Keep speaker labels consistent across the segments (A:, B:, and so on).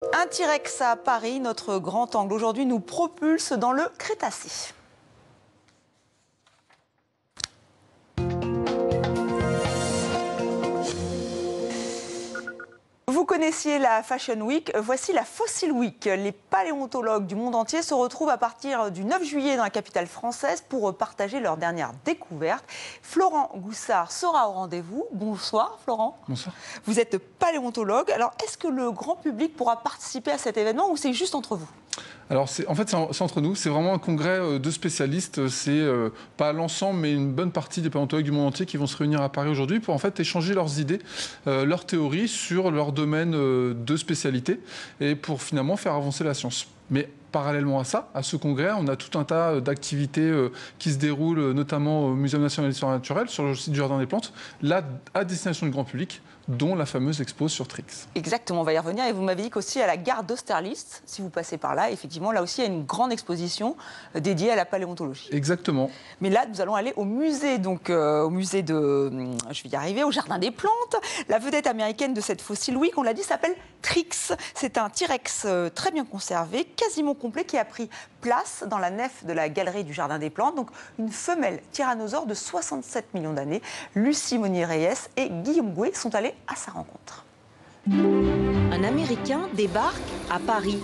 A: Un T-Rex à Paris, notre grand angle aujourd'hui nous propulse dans le Crétacé. Vous connaissiez la Fashion Week, voici la Fossil Week. Les paléontologues du monde entier se retrouvent à partir du 9 juillet dans la capitale française pour partager leurs dernières découvertes. Florent Goussard sera au rendez-vous. Bonsoir Florent.
B: Bonsoir.
A: Vous êtes paléontologue. Alors est-ce que le grand public pourra participer à cet événement ou c'est juste entre vous ?
B: Alors, c'est entre nous. C'est vraiment un congrès de spécialistes. C'est pas l'ensemble, mais une bonne partie des paléontologues du monde entier qui vont se réunir à Paris aujourd'hui pour en fait échanger leurs idées, leurs théories sur leur domaine de spécialité et pour finalement faire avancer la science. Mais parallèlement à ça, à ce congrès, on a tout un tas d'activités qui se déroulent, notamment au Muséum national d'histoire naturelle, sur le site du Jardin des Plantes, là, à destination du grand public, dont la fameuse expo sur Trix.
A: Exactement, on va y revenir. Et vous m'avez dit qu'aussi à la gare d'Austerlitz, si vous passez par là, effectivement, là aussi, il y a une grande exposition dédiée à la paléontologie.
B: Exactement.
A: Mais là, nous allons aller au musée, donc au musée de... je vais y arriver, au Jardin des Plantes. La vedette américaine de cette Fossil Week, on l'a dit, s'appelle Trix. C'est un T-Rex très bien conservé, quasiment complet, qui a pris place dans la nef de la galerie du Jardin des Plantes. Donc une femelle tyrannosaure de 67 millions d'années. Lucie Monnier-Reyes et Guillaume Gouet sont allés à sa rencontre.
C: Un Américain débarque à Paris.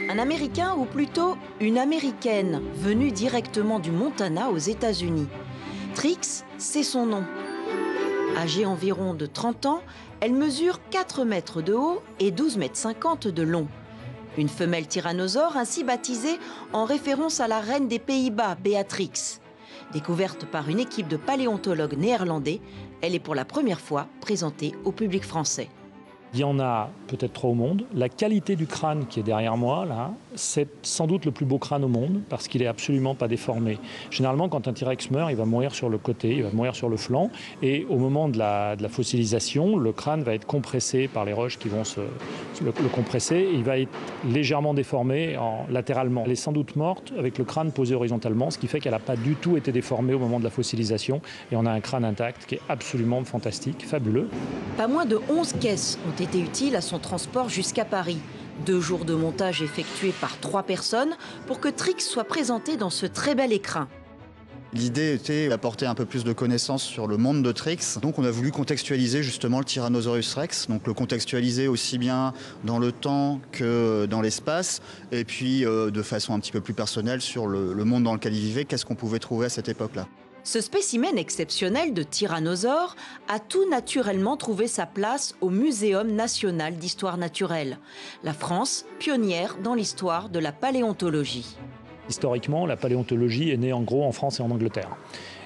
C: Un Américain, ou plutôt une Américaine, venue directement du Montana aux États-Unis. Trix, c'est son nom. Âgée environ de 30 ans, elle mesure 4 mètres de haut et 12,50 mètres de long. Une femelle tyrannosaure ainsi baptisée en référence à la reine des Pays-Bas, Béatrix. Découverte par une équipe de paléontologues néerlandais, elle est pour la première fois présentée au public français.
D: Il y en a peut-être 3 au monde. La qualité du crâne qui est derrière moi, là, c'est sans doute le plus beau crâne au monde parce qu'il n'est absolument pas déformé. Généralement, quand un T-Rex meurt, il va mourir sur le côté, il va mourir sur le flanc. Et au moment de la fossilisation, le crâne va être compressé par les roches qui vont le compresser. Et il va être légèrement déformé latéralement. Elle est sans doute morte avec le crâne posé horizontalement, ce qui fait qu'elle n'a pas du tout été déformée au moment de la fossilisation. Et on a un crâne intact qui est absolument fantastique, fabuleux.
C: Pas moins de 11 caisses ont été utiles à son transport jusqu'à Paris. 2 jours de montage effectués par 3 personnes pour que Trix soit présenté dans ce très bel écrin.
E: L'idée était d'apporter un peu plus de connaissances sur le monde de Trix. Donc on a voulu contextualiser justement le Tyrannosaurus rex, donc le contextualiser aussi bien dans le temps que dans l'espace, et puis de façon un petit peu plus personnelle sur le monde dans lequel il vivait, qu'est-ce qu'on pouvait trouver à cette époque-là.
C: Ce spécimen exceptionnel de tyrannosaure a tout naturellement trouvé sa place au Muséum national d'histoire naturelle. La France, pionnière dans l'histoire de la paléontologie.
D: Historiquement, la paléontologie est née en gros en France et en Angleterre.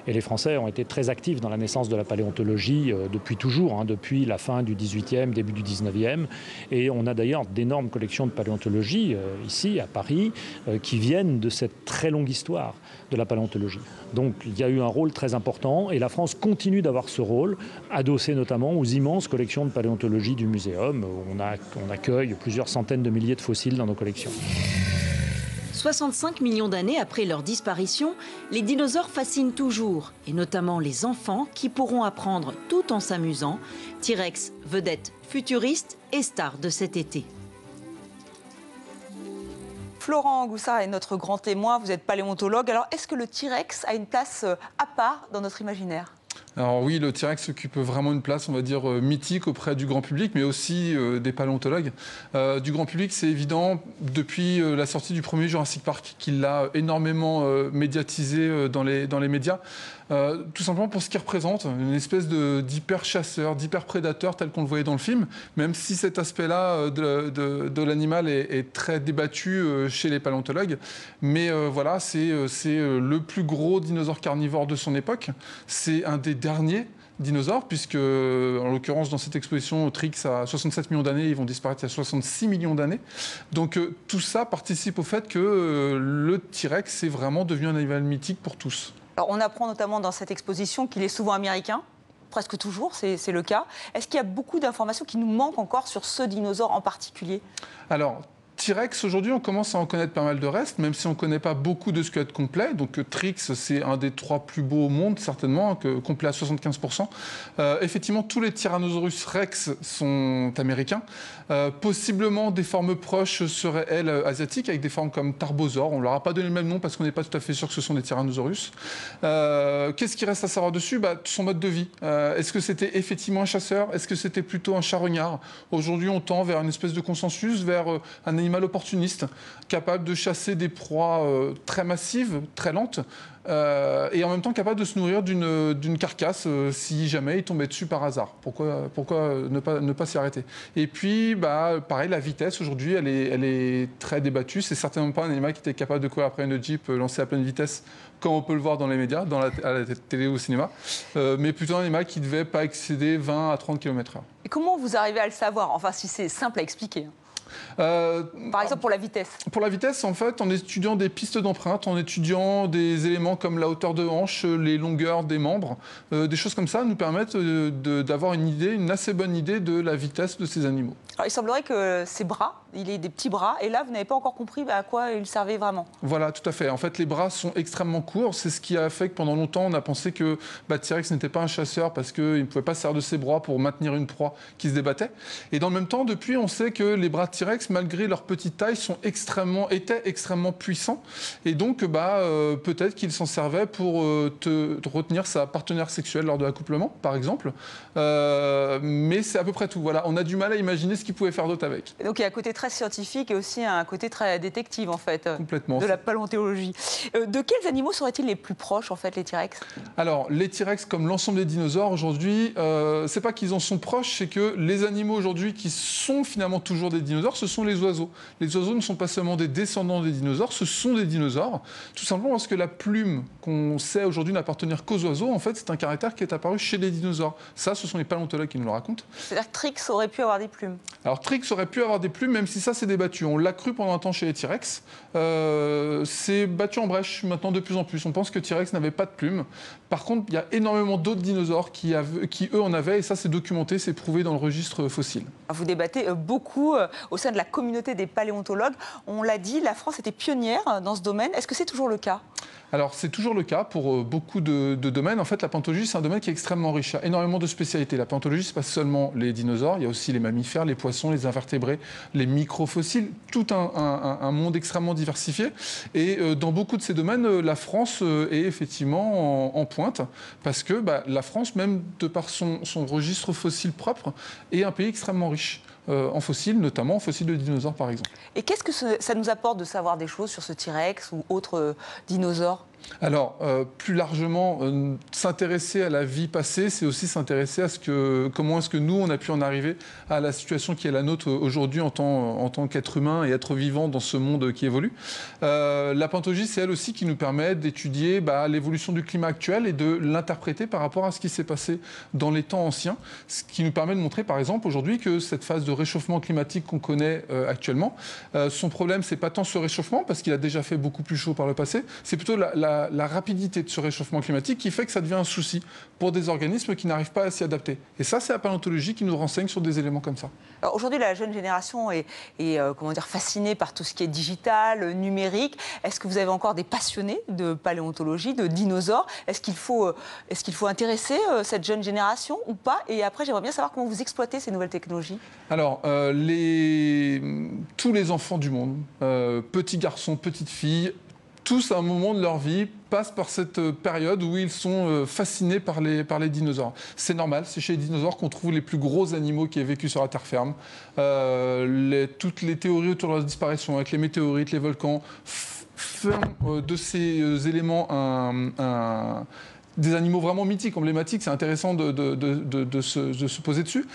D: Et les Français ont été très actifs dans la naissance de la paléontologie depuis toujours, depuis la fin du XVIIIe, début du XIXe. Et on a d'ailleurs d'énormes collections de paléontologie ici, à Paris, qui viennent de cette très longue histoire de la paléontologie. Donc il y a eu un rôle très important et la France continue d'avoir ce rôle, adossé notamment aux immenses collections de paléontologie du Muséum. On accueille plusieurs centaines de milliers de fossiles dans nos collections.
C: 65 millions d'années après leur disparition, les dinosaures fascinent toujours, et notamment les enfants qui pourront apprendre tout en s'amusant. T-Rex, vedette futuriste et star de cet été.
A: Florent Goussard est notre grand témoin, vous êtes paléontologue. Alors est-ce que le T-Rex a une place à part dans notre imaginaire ?
B: Alors oui, le T-Rex occupe vraiment une place, on va dire, mythique auprès du grand public, mais aussi des paléontologues. Du grand public, c'est évident, depuis la sortie du premier Jurassic Park, qu'il l'a énormément médiatisé dans les médias. Tout simplement pour ce qu'il représente, une espèce d'hyper-chasseur, d'hyper-prédateur tel qu'on le voyait dans le film, même si cet aspect-là de l'animal est très débattu chez les paléontologues. Mais voilà, c'est le plus gros dinosaure carnivore de son époque. C'est un des derniers dinosaures, puisque, en l'occurrence, dans cette exposition, Trix a 67 millions d'années, ils vont disparaître il y a 66 millions d'années. Donc tout ça participe au fait que le T-Rex est vraiment devenu un animal mythique pour tous.
A: Alors, on apprend notamment dans cette exposition qu'il est souvent américain, presque toujours, c'est le cas. Est-ce qu'il y a beaucoup d'informations qui nous manquent encore sur ce dinosaure en particulier ?
B: Alors, T-Rex, aujourd'hui, on commence à en connaître pas mal de restes, même si on ne connaît pas beaucoup de squelettes complets. Donc Trix, c'est un des 3 plus beaux au monde, certainement, complet à 75%. Effectivement, tous les Tyrannosaurus Rex sont américains. Possiblement, des formes proches seraient, elles, asiatiques, avec des formes comme Tarbosaure. On ne leur a pas donné le même nom parce qu'on n'est pas tout à fait sûr que ce sont des Tyrannosaurus. Qu'est-ce qui reste à savoir dessus? Son mode de vie. Est-ce que c'était effectivement un chasseur? Est-ce que c'était plutôt un charognard? Aujourd'hui, on tend vers une espèce de consensus, vers un animal opportuniste, capable de chasser des proies très massives, très lentes, et en même temps capable de se nourrir d'une carcasse si jamais il tombait dessus par hasard. Pourquoi ne pas s'y arrêter? Et puis, pareil, la vitesse, aujourd'hui, elle est très débattue. C'est certainement pas un animal qui était capable de courir après une Jeep lancée à pleine vitesse, comme on peut le voir dans les médias, à la télé ou au cinéma, mais plutôt un animal qui ne devait pas excéder 20 à 30 km/h.
A: Et comment vous arrivez à le savoir? Enfin, si c'est simple à expliquer. Par exemple, pour la vitesse.
B: Pour la vitesse, en fait, en étudiant des pistes d'empreinte, en étudiant des éléments comme la hauteur de hanche, les longueurs des membres, des choses comme ça nous permettent d'avoir une assez bonne idée de la vitesse de ces animaux.
A: Alors, il semblerait que ces bras, il ait des petits bras, et là, vous n'avez pas encore compris à quoi ils servaient vraiment. Voilà,
B: tout à fait. En fait, les bras sont extrêmement courts. C'est ce qui a fait que pendant longtemps, on a pensé que T-Rex n'était pas un chasseur parce qu'il ne pouvait pas se servir de ses bras pour maintenir une proie qui se débattait. Et dans le même temps, depuis, on sait que les bras de T-Rex, malgré leur petite taille, étaient extrêmement puissants. Et donc, peut-être qu'il s'en servait pour retenir sa partenaire sexuelle lors de l'accouplement, par exemple. Mais c'est à peu près tout. Voilà, on a du mal à imaginer ce qu'il pouvait faire d'autre avec.
A: Et donc, il y a un côté très scientifique et aussi un côté très détective, en fait,
B: complètement,
A: de la paléontologie. De quels animaux seraient-ils les plus proches, en fait, les T-Rex? Alors,
B: les T-Rex, comme l'ensemble des dinosaures, aujourd'hui, c'est pas qu'ils en sont proches, c'est que les animaux aujourd'hui qui sont finalement toujours des dinosaures, ce sont les oiseaux. Les oiseaux ne sont pas seulement des descendants des dinosaures, ce sont des dinosaures, tout simplement parce que la plume qu'on sait aujourd'hui n'appartenir qu'aux oiseaux, en fait, c'est un caractère qui est apparu chez les dinosaures. Ça, ce sont les paléontologues qui nous le racontent.
A: C'est-à-dire que Trix aurait pu avoir des plumes?
B: Alors, Trix aurait pu avoir des plumes, même si ça, c'est débattu. On l'a cru pendant un temps chez les T-Rex. C'est battu en brèche maintenant de plus en plus. On pense que T-Rex n'avait pas de plumes. Par contre, il y a énormément d'autres dinosaures qui, eux, en avaient, et ça, c'est documenté, c'est prouvé dans le registre fossile.
A: Vous débattez beaucoup au sein de la communauté des paléontologues. On l'a dit, la France était pionnière dans ce domaine. Est-ce que c'est toujours le cas?
B: Alors, c'est toujours le cas pour beaucoup de domaines. En fait, la paléontologie, c'est un domaine qui est extrêmement riche. Il y a énormément de spécialités. La paléontologie, ce n'est pas seulement les dinosaures. Il y a aussi les mammifères, les poissons, les invertébrés, les microfossiles. Tout un monde extrêmement diversifié. Et dans beaucoup de ces domaines, la France est effectivement en pointe. Parce que la France, même de par son registre fossile propre, est un pays extrêmement riche. En fossiles, notamment en fossiles de dinosaures, par exemple.
A: Et qu'est-ce que ça nous apporte de savoir des choses sur ce T-Rex ou autres dinosaures?
B: Alors, plus largement, s'intéresser à la vie passée, c'est aussi s'intéresser à comment est-ce que nous, on a pu en arriver à la situation qui est la nôtre aujourd'hui en tant qu'être humain et être vivant dans ce monde qui évolue. La paléontologie, c'est elle aussi qui nous permet d'étudier l'évolution du climat actuel et de l'interpréter par rapport à ce qui s'est passé dans les temps anciens, ce qui nous permet de montrer, par exemple, aujourd'hui, que cette phase de réchauffement climatique qu'on connaît actuellement, son problème, c'est pas tant ce réchauffement, parce qu'il a déjà fait beaucoup plus chaud par le passé, c'est plutôt la rapidité de ce réchauffement climatique qui fait que ça devient un souci pour des organismes qui n'arrivent pas à s'y adapter. Et ça, c'est la paléontologie qui nous renseigne sur des éléments comme ça.
A: Alors aujourd'hui, la jeune génération est fascinée par tout ce qui est digital, numérique. Est-ce que vous avez encore des passionnés de paléontologie, de dinosaures? Est-ce qu'il faut intéresser cette jeune génération ou pas? Et après, j'aimerais bien savoir comment vous exploitez ces nouvelles technologies.
B: Alors, tous les enfants du monde, petits garçons, petites filles, tous, à un moment de leur vie, passent par cette période où ils sont fascinés par les dinosaures. C'est normal, c'est chez les dinosaures qu'on trouve les plus gros animaux qui aient vécu sur la terre ferme. Toutes les théories autour de leur disparition, avec les météorites, les volcans, font de ces éléments des animaux vraiment mythiques, emblématiques. C'est intéressant de se poser dessus.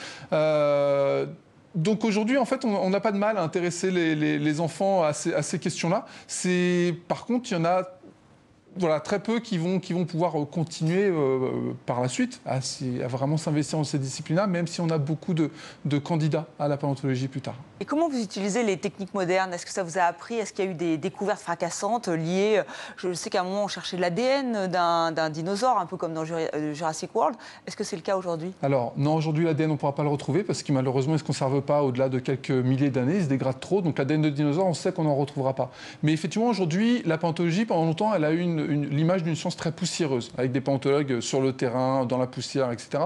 B: Donc aujourd'hui, en fait, on n'a pas de mal à intéresser les enfants à ces questions-là. Par contre, il y en a voilà, très peu qui vont pouvoir continuer par la suite à vraiment s'investir dans ces disciplines-là, même si on a beaucoup de candidats à la paléontologie plus tard.
A: Et comment vous utilisez les techniques modernes? Est-ce que ça vous a appris? Est-ce qu'il y a eu des découvertes fracassantes liées? Je sais qu'à un moment, on cherchait l'ADN d'un dinosaure, un peu comme dans Jurassic World. Est-ce que c'est le cas aujourd'hui?
B: Alors, non, aujourd'hui, l'ADN, on ne pourra pas le retrouver parce que malheureusement, il ne se conserve pas au-delà de quelques milliers d'années. Il se dégrade trop. Donc, l'ADN de dinosaure, on sait qu'on n'en retrouvera pas. Mais effectivement, aujourd'hui, la paléontologie, pendant longtemps, elle a eu l'image d'une science très poussiéreuse, avec des paléontologues sur le terrain, dans la poussière, etc.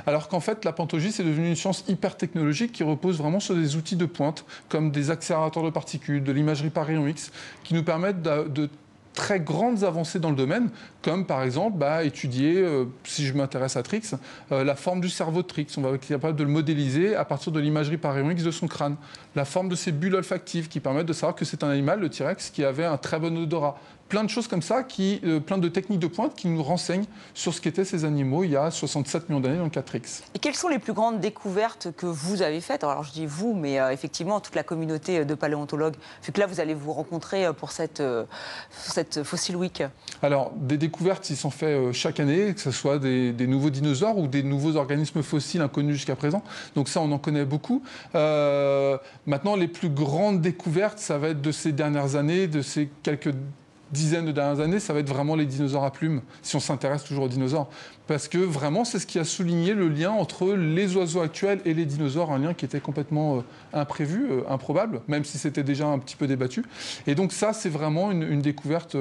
B: Alors qu'en fait, la paléontologie, c'est devenu une science hyper technologique qui repose vraiment sur des outils de pointe, comme des accélérateurs de particules, de l'imagerie par rayon X, qui nous permettent de très grandes avancées dans le domaine, comme par exemple étudier, si je m'intéresse à Trix, la forme du cerveau de Trix. On va être capable de le modéliser à partir de l'imagerie par rayon X de son crâne. La forme de ses bulles olfactives qui permettent de savoir que c'est un animal, le T-Rex, qui avait un très bon odorat. Plein de choses comme ça, plein de techniques de pointe qui nous renseignent sur ce qu'étaient ces animaux il y a 67 millions d'années dans le cas de Trix.
A: Et quelles sont les plus grandes découvertes que vous avez faites? Alors je dis vous, mais effectivement toute la communauté de paléontologues, vu que là vous allez vous rencontrer pour cette Fossil Week.
B: Alors des découvertes, ils sont faits chaque année, que ce soit des nouveaux dinosaures ou des nouveaux organismes fossiles inconnus jusqu'à présent. Donc ça, on en connaît beaucoup. Maintenant, les plus grandes découvertes, ça va être de ces dernières années, de ces quelques dizaines de dernières années, ça va être vraiment les dinosaures à plumes, si on s'intéresse toujours aux dinosaures. Parce que vraiment, c'est ce qui a souligné le lien entre les oiseaux actuels et les dinosaures, un lien qui était complètement imprévu, improbable, même si c'était déjà un petit peu débattu. Et donc ça, c'est vraiment une découverte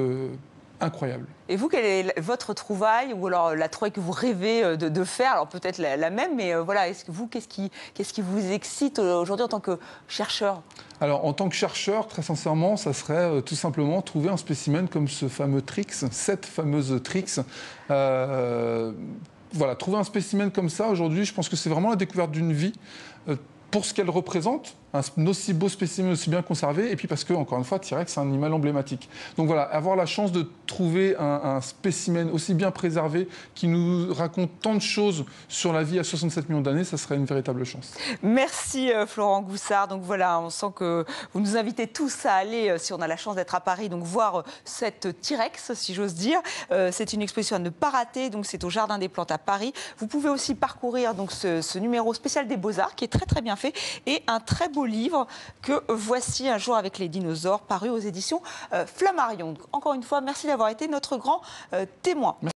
B: incroyable.
A: Et vous, quelle est votre trouvaille, ou alors la trouvaille que vous rêvez de faire? Alors peut-être la même, mais voilà, qu'est-ce qui vous excite aujourd'hui en tant que chercheur?
B: Alors, en tant que chercheur, très sincèrement, ça serait tout simplement trouver un spécimen comme ce fameux Trix, cette fameuse Trix. Voilà, trouver un spécimen comme ça, aujourd'hui, je pense que c'est vraiment la découverte d'une vie. Pour ce qu'elle représente, un aussi beau spécimen, aussi bien conservé, et puis parce que, encore une fois, T-Rex, c'est un animal emblématique. Donc voilà, avoir la chance de trouver un spécimen aussi bien préservé, qui nous raconte tant de choses sur la vie à 67 millions d'années, ça serait une véritable chance.
A: Merci Florent Goussard. Donc voilà, on sent que vous nous invitez tous à aller, si on a la chance d'être à Paris, donc voir cette T-Rex, si j'ose dire. C'est une exposition à ne pas rater, donc c'est au Jardin des Plantes à Paris. Vous pouvez aussi parcourir donc ce numéro spécial des Beaux-Arts, qui est très très bien fait, et un très beau livre que voici, Un jour avec les dinosaures, paru aux éditions Flammarion. Encore une fois, merci d'avoir été notre grand témoin. Merci.